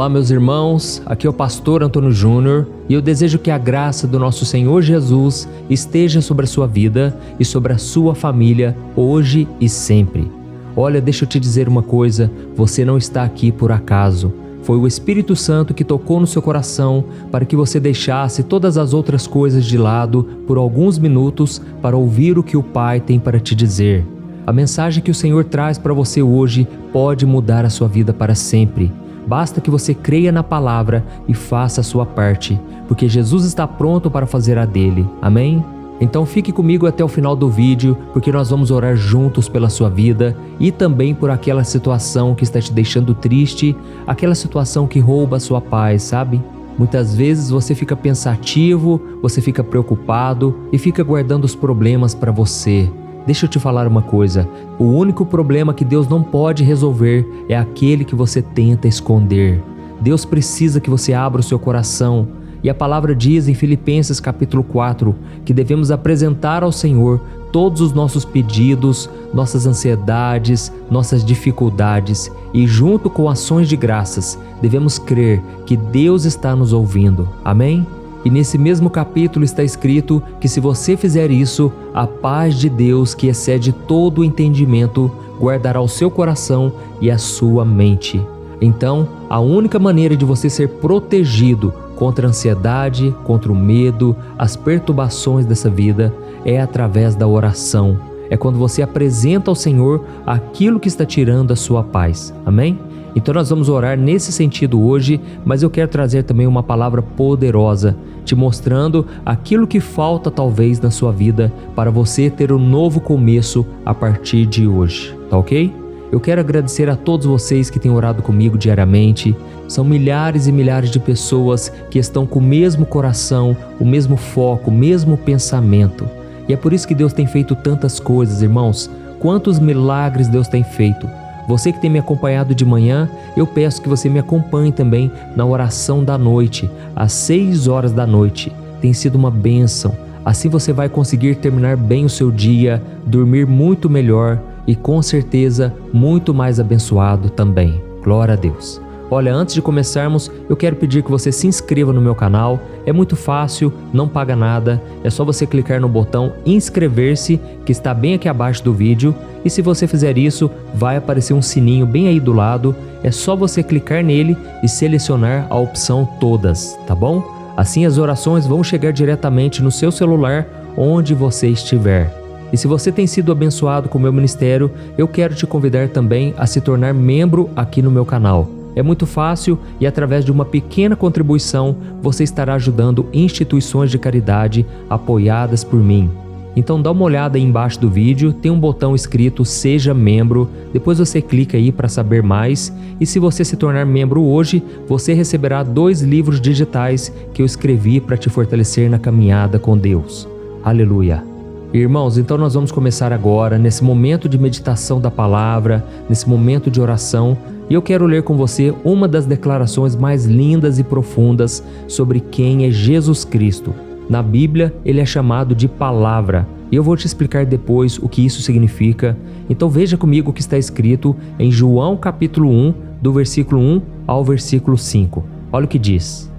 Olá meus irmãos, aqui é o pastor Antônio Júnior e eu desejo que a graça do nosso Senhor Jesus esteja sobre a sua vida e sobre a sua família hoje e sempre. Olha, deixa eu te dizer uma coisa, você não está aqui por acaso. Foi o Espírito Santo que tocou no seu coração para que você deixasse todas as outras coisas de lado por alguns minutos para ouvir o que o Pai tem para te dizer. A mensagem que o Senhor traz para você hoje pode mudar a sua vida para sempre. Basta que você creia na palavra e faça a sua parte, porque Jesus está pronto para fazer a dele. Amém? Então fique comigo até o final do vídeo, porque nós vamos orar juntos pela sua vida e também por aquela situação que está te deixando triste, aquela situação que rouba a sua paz, sabe? Muitas vezes você fica pensativo, você fica preocupado e fica guardando os problemas para você. Deixa eu te falar uma coisa, o único problema que Deus não pode resolver é aquele que você tenta esconder. Deus precisa que você abra o seu coração. E a palavra diz em Filipenses capítulo 4 que devemos apresentar ao Senhor todos os nossos pedidos, nossas ansiedades, nossas dificuldades e junto com ações de graças devemos crer que Deus está nos ouvindo. Amém? E nesse mesmo capítulo está escrito que se você fizer isso, a paz de Deus, que excede todo o entendimento, guardará o seu coração e a sua mente. Então, a única maneira de você ser protegido contra a ansiedade, contra o medo, as perturbações dessa vida, é através da oração. É quando você apresenta ao Senhor aquilo que está tirando a sua paz. Amém? Então nós vamos orar nesse sentido hoje, mas eu quero trazer também uma palavra poderosa, te mostrando aquilo que falta talvez na sua vida para você ter um novo começo a partir de hoje, tá ok? Eu quero agradecer a todos vocês que têm orado comigo diariamente. São milhares e milhares de pessoas que estão com o mesmo coração, o mesmo foco, o mesmo pensamento. E é por isso que Deus tem feito tantas coisas, irmãos. Quantos milagres Deus tem feito. Você que tem me acompanhado de manhã, eu peço que você me acompanhe também na oração da noite, às 6 horas da noite. Tem sido uma bênção. Assim você vai conseguir terminar bem o seu dia, dormir muito melhor e com certeza muito mais abençoado também. Glória a Deus. Olha, antes de começarmos, eu quero pedir que você se inscreva no meu canal. É muito fácil, não paga nada. É só você clicar no botão inscrever-se, que está bem aqui abaixo do vídeo. E se você fizer isso, vai aparecer um sininho bem aí do lado. É só você clicar nele e selecionar a opção todas, tá bom? Assim as orações vão chegar diretamente no seu celular, onde você estiver. E se você tem sido abençoado com o meu ministério, eu quero te convidar também a se tornar membro aqui no meu canal. É muito fácil e através de uma pequena contribuição você estará ajudando instituições de caridade apoiadas por mim. Então dá uma olhada aí embaixo do vídeo, tem um botão escrito Seja Membro, depois você clica aí para saber mais e se você se tornar membro hoje, você receberá 2 livros digitais que eu escrevi para te fortalecer na caminhada com Deus. Aleluia! Irmãos, então nós vamos começar agora, nesse momento de meditação da palavra, nesse momento de oração, e eu quero ler com você uma das declarações mais lindas e profundas sobre quem é Jesus Cristo. Na Bíblia, ele é chamado de Palavra, e eu vou te explicar depois o que isso significa. Então veja comigo o que está escrito em João capítulo 1, do versículo 1 ao versículo 5. Olha o que diz.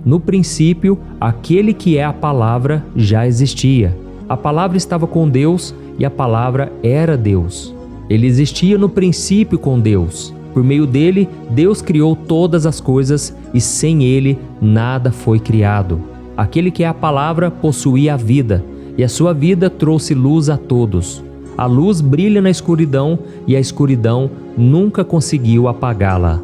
No princípio, aquele que é a Palavra já existia. A Palavra estava com Deus e a Palavra era Deus. Ele existia no princípio com Deus. Por meio dele, Deus criou todas as coisas e sem ele nada foi criado. Aquele que é a Palavra possuía a vida e a sua vida trouxe luz a todos. A luz brilha na escuridão e a escuridão nunca conseguiu apagá-la.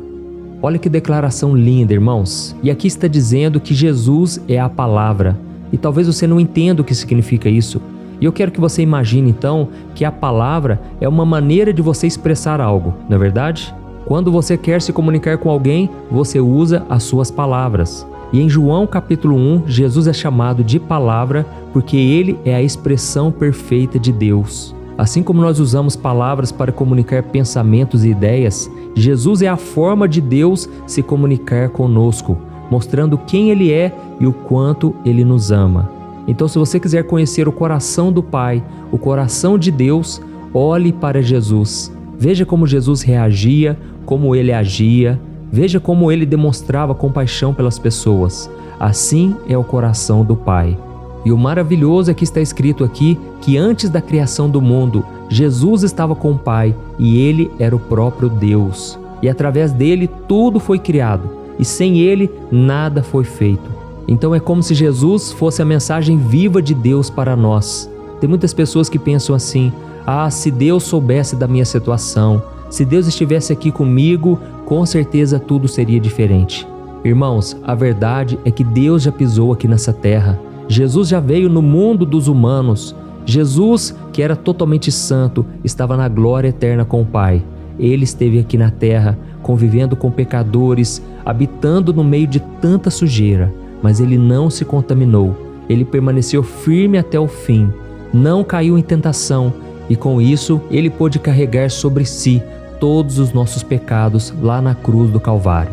Olha que declaração linda, irmãos. E aqui está dizendo que Jesus é a Palavra. E talvez você não entenda o que significa isso. E eu quero que você imagine então que a palavra é uma maneira de você expressar algo, não é verdade? Quando você quer se comunicar com alguém, você usa as suas palavras. E em João capítulo 1, Jesus é chamado de Palavra porque ele é a expressão perfeita de Deus. Assim como nós usamos palavras para comunicar pensamentos e ideias, Jesus é a forma de Deus se comunicar conosco, mostrando quem Ele é e o quanto Ele nos ama. Então, se você quiser conhecer o coração do Pai, o coração de Deus, olhe para Jesus. Veja como Jesus reagia, como Ele agia. Veja como ele demonstrava compaixão pelas pessoas. Assim é o coração do Pai. E o maravilhoso é que está escrito aqui que antes da criação do mundo, Jesus estava com o Pai e ele era o próprio Deus. E através dele tudo foi criado e sem ele nada foi feito. Então é como se Jesus fosse a mensagem viva de Deus para nós. Tem muitas pessoas que pensam assim: se Deus soubesse da minha situação, se Deus estivesse aqui comigo, com certeza tudo seria diferente. Irmãos, a verdade é que Deus já pisou aqui nessa terra. Jesus já veio no mundo dos humanos. Jesus, que era totalmente santo, estava na glória eterna com o Pai. Ele esteve aqui na terra, convivendo com pecadores, habitando no meio de tanta sujeira, mas ele não se contaminou. Ele permaneceu firme até o fim, não caiu em tentação e com isso ele pôde carregar sobre si todos os nossos pecados lá na cruz do Calvário.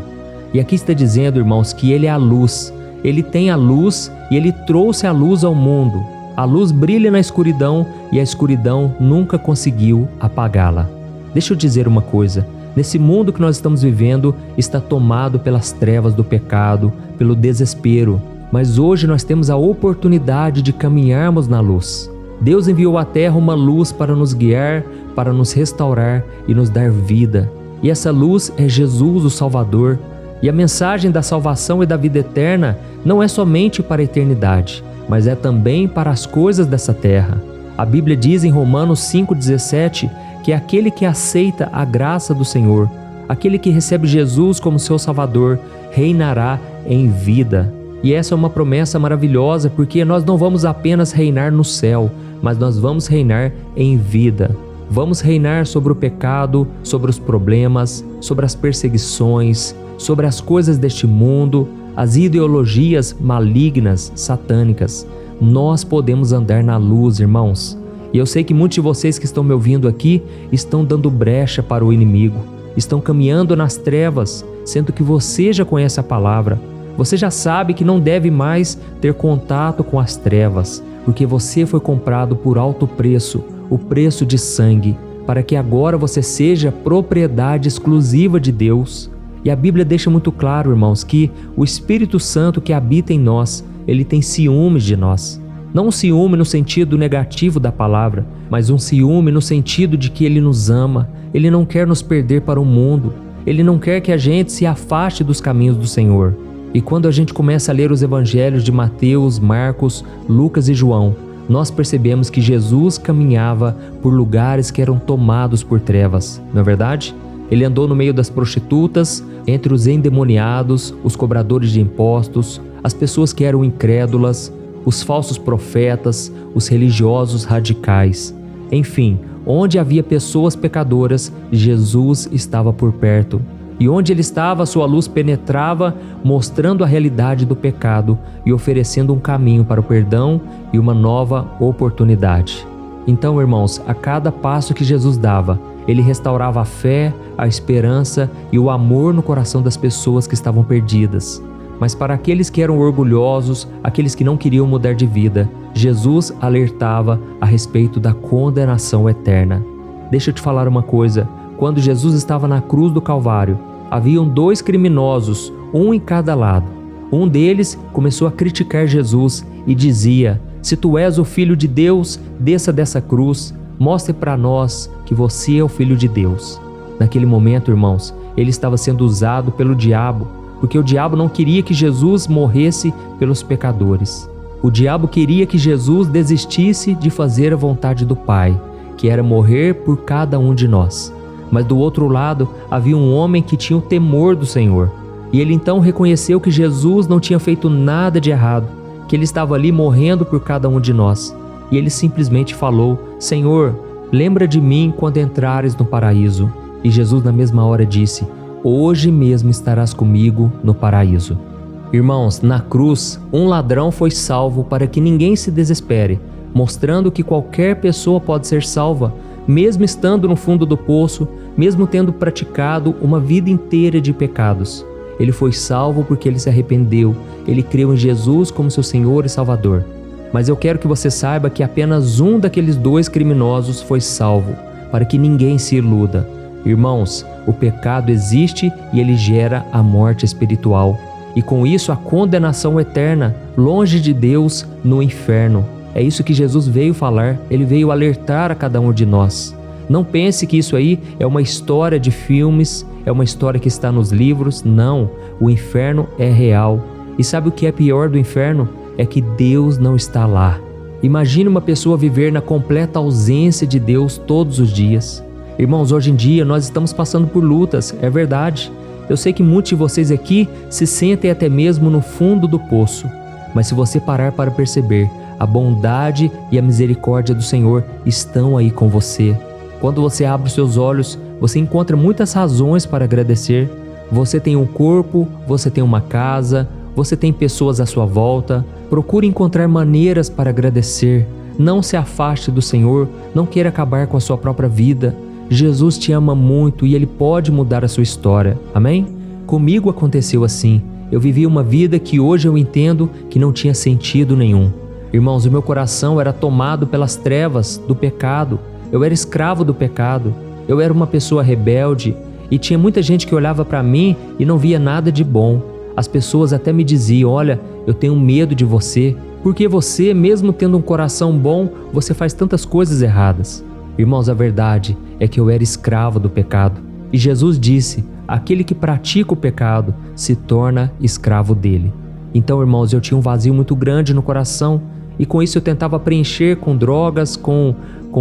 E aqui está dizendo, irmãos, que ele é a luz. Ele tem a luz e ele trouxe a luz ao mundo. A luz brilha na escuridão e a escuridão nunca conseguiu apagá-la. Deixa eu dizer uma coisa: nesse mundo que nós estamos vivendo está tomado pelas trevas do pecado, pelo desespero. Mas hoje nós temos a oportunidade de caminharmos na luz. Deus enviou à terra uma luz para nos guiar, para nos restaurar e nos dar vida. E essa luz é Jesus, o Salvador. E a mensagem da salvação e da vida eterna não é somente para a eternidade, mas é também para as coisas dessa terra. A Bíblia diz em Romanos 5,17 que aquele que aceita a graça do Senhor, aquele que recebe Jesus como seu Salvador, reinará em vida. E essa é uma promessa maravilhosa, porque nós não vamos apenas reinar no céu, mas nós vamos reinar em vida. Vamos reinar sobre o pecado, sobre os problemas, sobre as perseguições, sobre as coisas deste mundo, as ideologias malignas, satânicas. Nós podemos andar na luz, irmãos. E eu sei que muitos de vocês que estão me ouvindo aqui estão dando brecha para o inimigo, estão caminhando nas trevas, sendo que você já conhece a palavra. Você já sabe que não deve mais ter contato com as trevas, porque você foi comprado por alto preço, o preço de sangue, para que agora você seja propriedade exclusiva de Deus. E a Bíblia deixa muito claro, irmãos, que o Espírito Santo que habita em nós, ele tem ciúmes de nós. Não um ciúme no sentido negativo da palavra, mas um ciúme no sentido de que ele nos ama. Ele não quer nos perder para o mundo. Ele não quer que a gente se afaste dos caminhos do Senhor. E quando a gente começa a ler os evangelhos de Mateus, Marcos, Lucas e João, nós percebemos que Jesus caminhava por lugares que eram tomados por trevas, não é verdade? Ele andou no meio das prostitutas, entre os endemoniados, os cobradores de impostos, as pessoas que eram incrédulas, os falsos profetas, os religiosos radicais. Enfim, onde havia pessoas pecadoras, Jesus estava por perto. E onde ele estava, sua luz penetrava, mostrando a realidade do pecado e oferecendo um caminho para o perdão e uma nova oportunidade. Então, irmãos, a cada passo que Jesus dava, ele restaurava a fé, a esperança e o amor no coração das pessoas que estavam perdidas. Mas para aqueles que eram orgulhosos, aqueles que não queriam mudar de vida, Jesus alertava a respeito da condenação eterna. Deixa eu te falar uma coisa: quando Jesus estava na cruz do Calvário, haviam 2 criminosos, um em cada lado. Um deles começou a criticar Jesus e dizia: se tu és o Filho de Deus, desça dessa cruz, mostre para nós que você é o Filho de Deus. Naquele momento, irmãos, ele estava sendo usado pelo diabo, porque o diabo não queria que Jesus morresse pelos pecadores. O diabo queria que Jesus desistisse de fazer a vontade do Pai, que era morrer por cada um de nós. Mas do outro lado, havia um homem que tinha o temor do Senhor. E ele então reconheceu que Jesus não tinha feito nada de errado, que ele estava ali morrendo por cada um de nós. E ele simplesmente falou: Senhor, lembra de mim quando entrares no paraíso. E Jesus na mesma hora disse: hoje mesmo estarás comigo no paraíso. Irmãos, na cruz, um ladrão foi salvo para que ninguém se desespere, mostrando que qualquer pessoa pode ser salva, mesmo estando no fundo do poço, mesmo tendo praticado uma vida inteira de pecados. Ele foi salvo porque ele se arrependeu, ele creu em Jesus como seu Senhor e Salvador. Mas eu quero que você saiba que apenas um daqueles 2 criminosos foi salvo, para que ninguém se iluda. Irmãos, o pecado existe e ele gera a morte espiritual. E com isso a condenação eterna, longe de Deus, no inferno. É isso que Jesus veio falar, ele veio alertar a cada um de nós. Não pense que isso aí é uma história de filmes, é uma história que está nos livros. Não, o inferno é real. E sabe o que é pior do inferno? É que Deus não está lá. Imagine uma pessoa viver na completa ausência de Deus todos os dias. Irmãos, hoje em dia nós estamos passando por lutas, é verdade. Eu sei que muitos de vocês aqui se sentem até mesmo no fundo do poço. Mas se você parar para perceber, a bondade e a misericórdia do Senhor estão aí com você. Quando você abre os seus olhos, você encontra muitas razões para agradecer. Você tem um corpo, você tem uma casa, você tem pessoas à sua volta. Procure encontrar maneiras para agradecer. Não se afaste do Senhor, não queira acabar com a sua própria vida. Jesus te ama muito e Ele pode mudar a sua história. Amém? Comigo aconteceu assim. Eu vivi uma vida que hoje eu entendo que não tinha sentido nenhum. Irmãos, o meu coração era tomado pelas trevas do pecado. Eu era escravo do pecado. Eu era uma pessoa rebelde e tinha muita gente que olhava para mim e não via nada de bom. As pessoas até me diziam: olha, eu tenho medo de você, porque você, mesmo tendo um coração bom, você faz tantas coisas erradas. Irmãos, a verdade é que eu era escravo do pecado. E Jesus disse: aquele que pratica o pecado se torna escravo dele. Então, irmãos, eu tinha um vazio muito grande no coração e com isso eu tentava preencher com drogas, com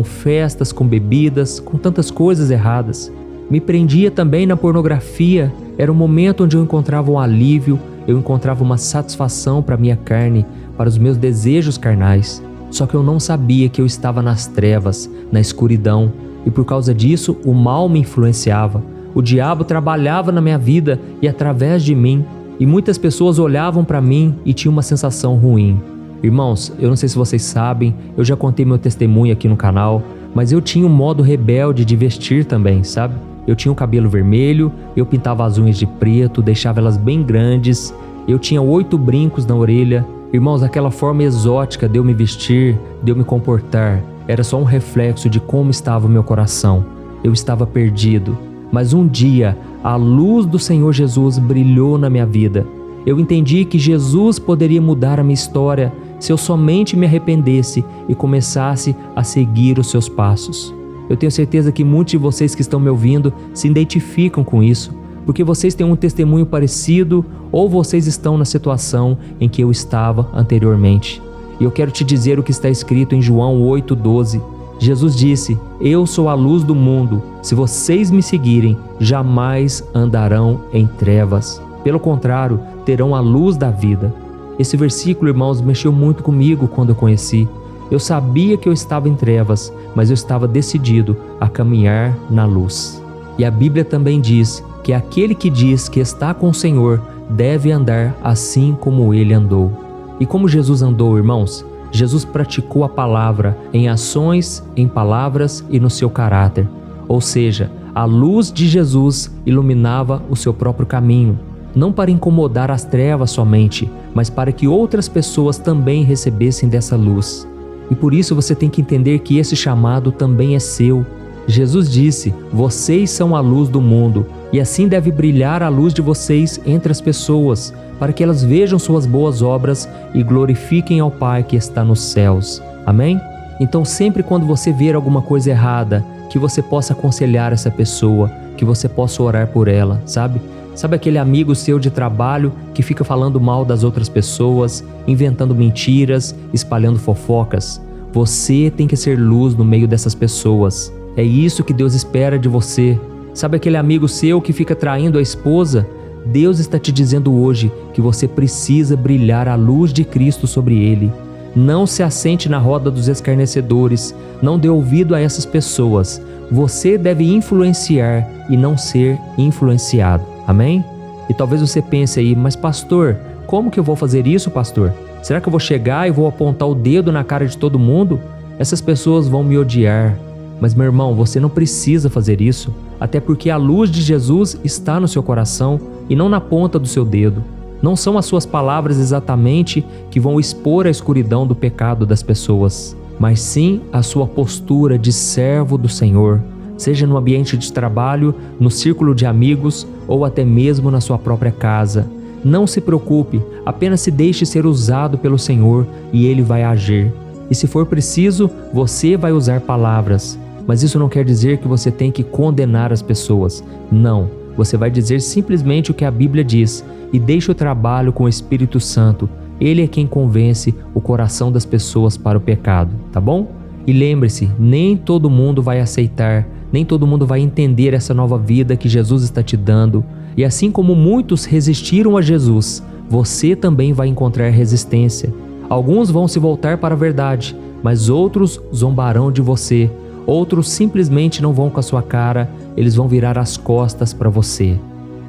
festas, com bebidas, com tantas coisas erradas. Me prendia também na pornografia. Era um momento onde eu encontrava um alívio, eu encontrava uma satisfação para minha carne, para os meus desejos carnais. Só que eu não sabia que eu estava nas trevas, na escuridão, e por causa disso o mal me influenciava. O diabo trabalhava na minha vida e através de mim, e muitas pessoas olhavam para mim e tinham uma sensação ruim. Irmãos, eu não sei se vocês sabem, eu já contei meu testemunho aqui no canal, mas eu tinha um modo rebelde de vestir também, sabe? Eu tinha o cabelo vermelho, eu pintava as unhas de preto, deixava elas bem grandes, eu tinha 8 brincos na orelha. Irmãos, aquela forma exótica de eu me vestir, de eu me comportar, era só um reflexo de como estava o meu coração. Eu estava perdido, mas um dia a luz do Senhor Jesus brilhou na minha vida. Eu entendi que Jesus poderia mudar a minha história se eu somente me arrependesse e começasse a seguir os seus passos. Eu tenho certeza que muitos de vocês que estão me ouvindo se identificam com isso, porque vocês têm um testemunho parecido ou vocês estão na situação em que eu estava anteriormente. E eu quero te dizer o que está escrito em João 8,12. Jesus disse: eu sou a luz do mundo, se vocês me seguirem, jamais andarão em trevas. Pelo contrário, terão a luz da vida. Esse versículo, irmãos, mexeu muito comigo quando eu conheci. Eu sabia que eu estava em trevas, mas eu estava decidido a caminhar na luz. E a Bíblia também diz que aquele que diz que está com o Senhor deve andar assim como ele andou. E como Jesus andou, irmãos? Jesus praticou a palavra em ações, em palavras e no seu caráter. Ou seja, a luz de Jesus iluminava o seu próprio caminho, não para incomodar as trevas somente, mas para que outras pessoas também recebessem dessa luz. E por isso você tem que entender que esse chamado também é seu. Jesus disse: vocês são a luz do mundo, e assim deve brilhar a luz de vocês entre as pessoas, para que elas vejam suas boas obras e glorifiquem ao Pai que está nos céus. Amém? Então sempre quando você ver alguma coisa errada, que você possa aconselhar essa pessoa, que você possa orar por ela, sabe? Sabe aquele amigo seu de trabalho que fica falando mal das outras pessoas, inventando mentiras, espalhando fofocas? Você tem que ser luz no meio dessas pessoas. É isso que Deus espera de você. Sabe aquele amigo seu que fica traindo a esposa? Deus está te dizendo hoje que você precisa brilhar a luz de Cristo sobre ele. Não se assente na roda dos escarnecedores, não dê ouvido a essas pessoas. Você deve influenciar e não ser influenciado. Amém? E talvez você pense aí: mas pastor, como que eu vou fazer isso, pastor? Será que eu vou chegar e vou apontar o dedo na cara de todo mundo? Essas pessoas vão me odiar. Mas meu irmão, você não precisa fazer isso, até porque a luz de Jesus está no seu coração e não na ponta do seu dedo. Não são as suas palavras exatamente que vão expor a escuridão do pecado das pessoas, mas sim a sua postura de servo do Senhor, seja no ambiente de trabalho, no círculo de amigos ou até mesmo na sua própria casa. Não se preocupe, apenas se deixe ser usado pelo Senhor e Ele vai agir. E se for preciso, você vai usar palavras. Mas isso não quer dizer que você tem que condenar as pessoas. Não, você vai dizer simplesmente o que a Bíblia diz e deixe o trabalho com o Espírito Santo. Ele é quem convence o coração das pessoas para o pecado, tá bom? E lembre-se, nem todo mundo vai aceitar, nem todo mundo vai entender essa nova vida que Jesus está te dando. E assim como muitos resistiram a Jesus, você também vai encontrar resistência. Alguns vão se voltar para a verdade, mas outros zombarão de você. Outros simplesmente não vão com a sua cara, eles vão virar as costas para você.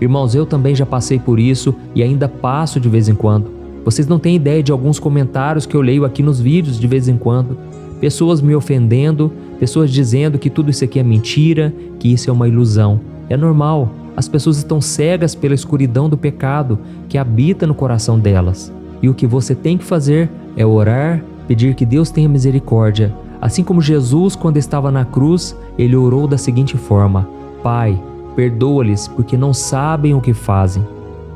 Irmãos, eu também já passei por isso e ainda passo de vez em quando. Vocês não têm ideia de alguns comentários que eu leio aqui nos vídeos de vez em quando. Pessoas me ofendendo, pessoas dizendo que tudo isso aqui é mentira, que isso é uma ilusão. É normal, as pessoas estão cegas pela escuridão do pecado que habita no coração delas. E o que você tem que fazer é orar, pedir que Deus tenha misericórdia. Assim como Jesus, quando estava na cruz, ele orou da seguinte forma: Pai, perdoa-lhes porque não sabem o que fazem.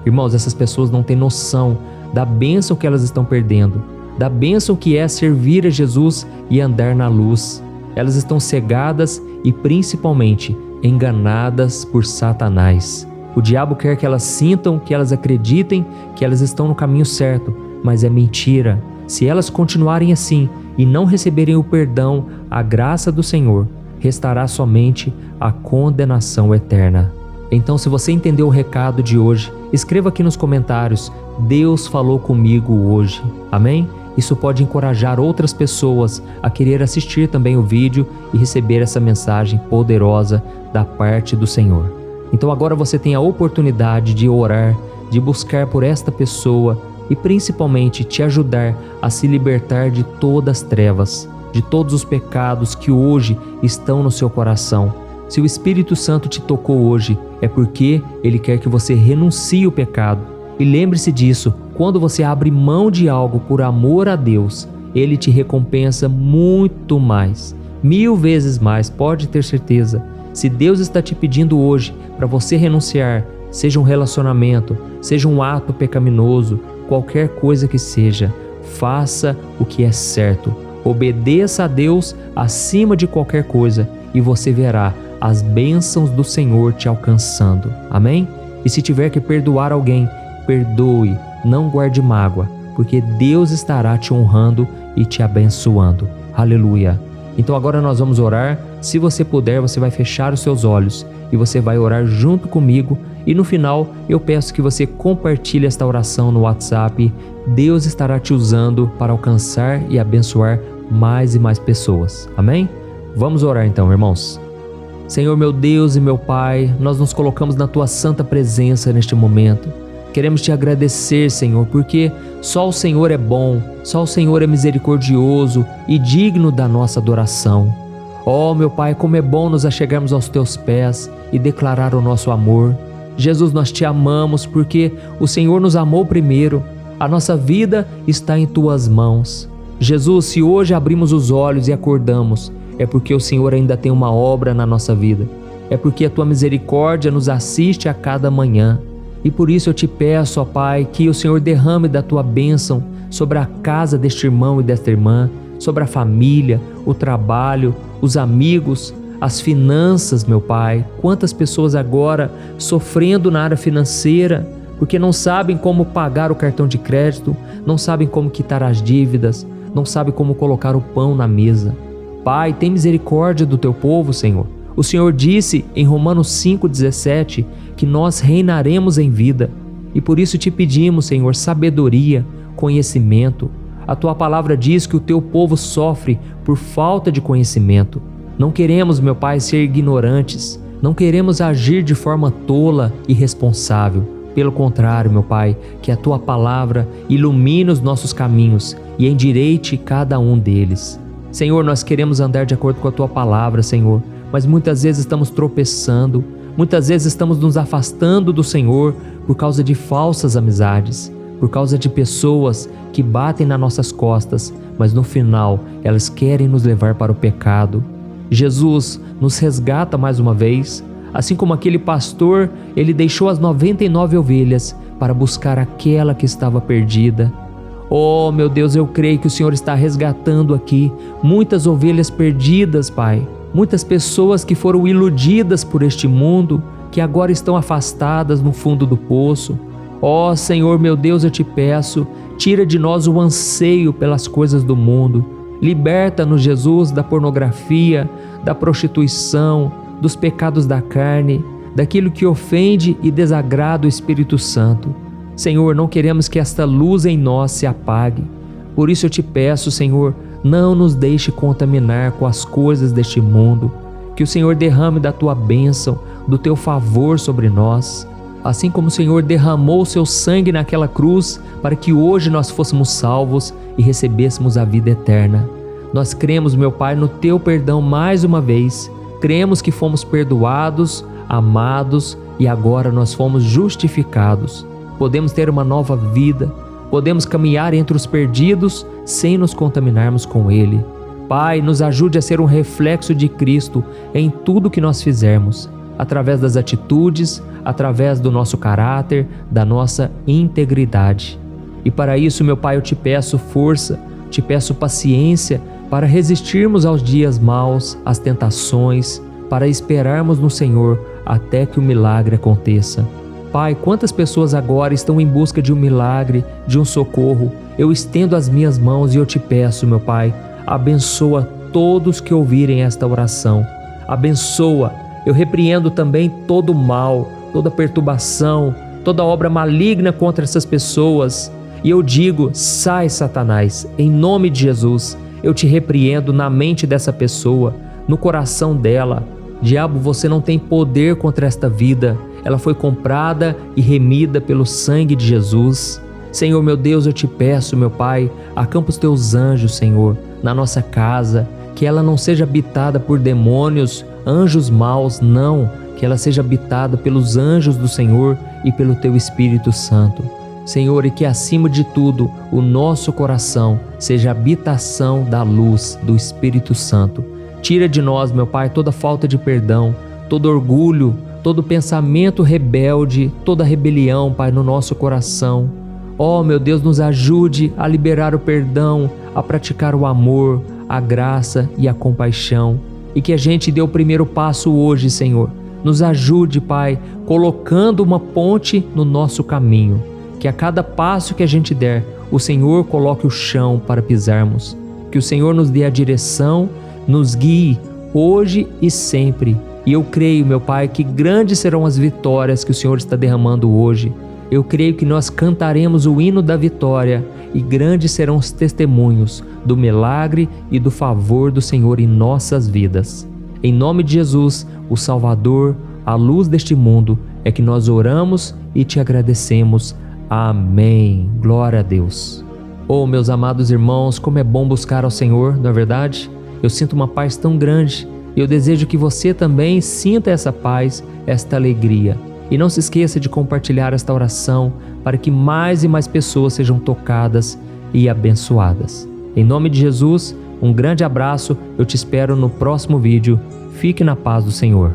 Irmãos, essas pessoas não têm noção da bênção que elas estão perdendo, da bênção que é servir a Jesus e andar na luz. Elas estão cegadas e principalmente enganadas por Satanás. O diabo quer que elas sintam, que elas acreditem que elas estão no caminho certo, mas é mentira. Se elas continuarem assim e não receberem o perdão, a graça do Senhor, restará somente a condenação eterna. Então, se você entendeu o recado de hoje, escreva aqui nos comentários: Deus falou comigo hoje. Amém? Isso pode encorajar outras pessoas a querer assistir também o vídeo e receber essa mensagem poderosa da parte do Senhor. Então agora você tem a oportunidade de orar, de buscar por esta pessoa e principalmente te ajudar a se libertar de todas as trevas, de todos os pecados que hoje estão no seu coração. Se o Espírito Santo te tocou hoje, é porque Ele quer que você renuncie o pecado. E lembre-se disso, quando você abre mão de algo por amor a Deus, Ele te recompensa muito mais, 1000 vezes mais, pode ter certeza. Se Deus está te pedindo hoje para você renunciar, seja um relacionamento, seja um ato pecaminoso, qualquer coisa que seja, faça o que é certo. Obedeça a Deus acima de qualquer coisa e você verá as bênçãos do Senhor te alcançando. Amém? E se tiver que perdoar alguém, perdoe, não guarde mágoa, porque Deus estará te honrando e te abençoando. Aleluia! Então agora nós vamos orar. Se você puder, você vai fechar os seus olhos e você vai orar junto comigo. E no final, eu peço que você compartilhe esta oração no WhatsApp. Deus estará te usando para alcançar e abençoar mais e mais pessoas. Amém? Vamos orar então, irmãos. Senhor, meu Deus e meu Pai, nós nos colocamos na Tua santa presença neste momento. Queremos Te agradecer, Senhor, porque só o Senhor é bom, só o Senhor é misericordioso e digno da nossa adoração. Ó, meu Pai, como é bom nos achegarmos aos Teus pés e declarar o nosso amor. Jesus, nós Te amamos porque o Senhor nos amou primeiro. A nossa vida está em Tuas mãos. Jesus, se hoje abrimos os olhos e acordamos, é porque o Senhor ainda tem uma obra na nossa vida. É porque a Tua misericórdia nos assiste a cada manhã. E por isso eu Te peço, ó Pai, que o Senhor derrame da Tua bênção sobre a casa deste irmão e desta irmã, sobre a família, o trabalho, os amigos, as finanças, meu Pai. Quantas pessoas agora sofrendo na área financeira, porque não sabem como pagar o cartão de crédito, não sabem como quitar as dívidas, não sabem como colocar o pão na mesa. Pai, tem misericórdia do Teu povo, Senhor. O Senhor disse em Romanos 5,17 que nós reinaremos em vida. E por isso Te pedimos, Senhor, sabedoria, conhecimento. A Tua palavra diz que o Teu povo sofre por falta de conhecimento. Não queremos, meu Pai, ser ignorantes. Não queremos agir de forma tola e irresponsável. Pelo contrário, meu Pai, que a Tua palavra ilumine os nossos caminhos e endireite cada um deles. Senhor, nós queremos andar de acordo com a Tua palavra, Senhor, mas muitas vezes estamos tropeçando, muitas vezes estamos nos afastando do Senhor por causa de falsas amizades, por causa de pessoas que batem nas nossas costas, mas no final elas querem nos levar para o pecado. Jesus, nos resgata mais uma vez. Assim como aquele pastor, ele deixou as 99 ovelhas para buscar aquela que estava perdida. Oh, meu Deus, eu creio que o Senhor está resgatando aqui muitas ovelhas perdidas, Pai. Muitas pessoas que foram iludidas por este mundo, que agora estão afastadas no fundo do poço. Oh, Senhor, meu Deus, eu te peço, tira de nós o anseio pelas coisas do mundo. Liberta-nos, Jesus, da pornografia, da prostituição, dos pecados da carne, daquilo que ofende e desagrada o Espírito Santo. Senhor, não queremos que esta luz em nós se apague. Por isso eu te peço, Senhor, não nos deixe contaminar com as coisas deste mundo. Que o Senhor derrame da tua bênção, do teu favor sobre nós. Assim como o Senhor derramou o seu sangue naquela cruz para que hoje nós fôssemos salvos e recebêssemos a vida eterna. Nós cremos, meu Pai, no teu perdão mais uma vez. Cremos que fomos perdoados, amados e agora nós fomos justificados. Podemos ter uma nova vida, podemos caminhar entre os perdidos sem nos contaminarmos com Ele. Pai, nos ajude a ser um reflexo de Cristo em tudo que nós fizermos, através das atitudes, através do nosso caráter, da nossa integridade. E para isso, meu Pai, eu te peço força, te peço paciência para resistirmos aos dias maus, às tentações, para esperarmos no Senhor até que o milagre aconteça. Pai, quantas pessoas agora estão em busca de um milagre, de um socorro? Eu estendo as minhas mãos e eu te peço, meu Pai, abençoa todos que ouvirem esta oração. Abençoa, eu repreendo também todo mal, toda perturbação, toda obra maligna contra essas pessoas. E eu digo, sai, Satanás, em nome de Jesus. Eu te repreendo na mente dessa pessoa, no coração dela. Diabo, você não tem poder contra esta vida. Ela foi comprada e remida pelo sangue de Jesus. Senhor, meu Deus, eu te peço, meu Pai, acampa os teus anjos, Senhor, na nossa casa, que ela não seja habitada por demônios, anjos maus, não, que ela seja habitada pelos anjos do Senhor e pelo teu Espírito Santo. Senhor, e que acima de tudo o nosso coração seja habitação da luz do Espírito Santo. Tira de nós, meu Pai, toda falta de perdão, todo orgulho, todo pensamento rebelde, toda rebelião, Pai, no nosso coração. Oh, meu Deus, nos ajude a liberar o perdão, a praticar o amor, a graça e a compaixão. E que a gente dê o primeiro passo hoje, Senhor. Nos ajude, Pai, colocando uma ponte no nosso caminho. Que a cada passo que a gente der, o Senhor coloque o chão para pisarmos. Que o Senhor nos dê a direção, nos guie hoje e sempre. E eu creio, meu Pai, que grandes serão as vitórias que o Senhor está derramando hoje. Eu creio que nós cantaremos o hino da vitória e grandes serão os testemunhos do milagre e do favor do Senhor em nossas vidas. Em nome de Jesus, o Salvador, a luz deste mundo, é que nós oramos e te agradecemos. Amém. Glória a Deus. Oh, meus amados irmãos, como é bom buscar ao Senhor, não é verdade? Eu sinto uma paz tão grande e eu desejo que você também sinta essa paz, esta alegria. E não se esqueça de compartilhar esta oração para que mais e mais pessoas sejam tocadas e abençoadas. Em nome de Jesus, um grande abraço, eu te espero no próximo vídeo. Fique na paz do Senhor.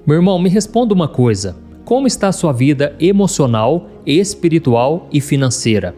Meu irmão, me responda uma coisa. Como está a sua vida emocional, espiritual e financeira?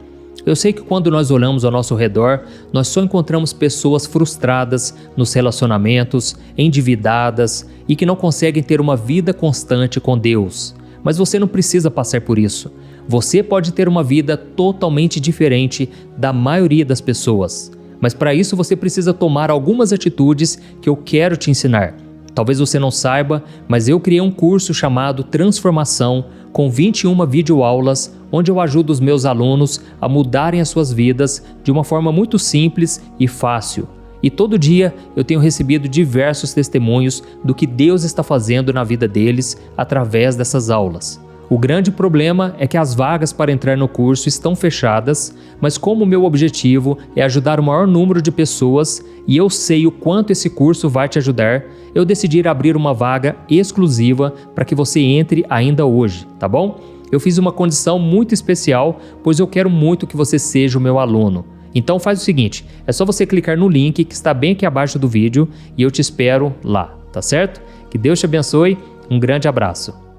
Eu sei que quando nós olhamos ao nosso redor, nós só encontramos pessoas frustradas nos relacionamentos, endividadas e que não conseguem ter uma vida constante com Deus. Mas você não precisa passar por isso. Você pode ter uma vida totalmente diferente da maioria das pessoas. Mas para isso você precisa tomar algumas atitudes que eu quero te ensinar. Talvez você não saiba, mas eu criei um curso chamado Transformação, com 21 videoaulas, onde eu ajudo os meus alunos a mudarem as suas vidas de uma forma muito simples e fácil. E todo dia eu tenho recebido diversos testemunhos do que Deus está fazendo na vida deles através dessas aulas. O grande problema é que as vagas para entrar no curso estão fechadas, mas como o meu objetivo é ajudar o maior número de pessoas e eu sei o quanto esse curso vai te ajudar, eu decidi abrir uma vaga exclusiva para que você entre ainda hoje, tá bom? Eu fiz uma condição muito especial, pois eu quero muito que você seja o meu aluno. Então faz o seguinte, é só você clicar no link que está bem aqui abaixo do vídeo e eu te espero lá, tá certo? Que Deus te abençoe, um grande abraço.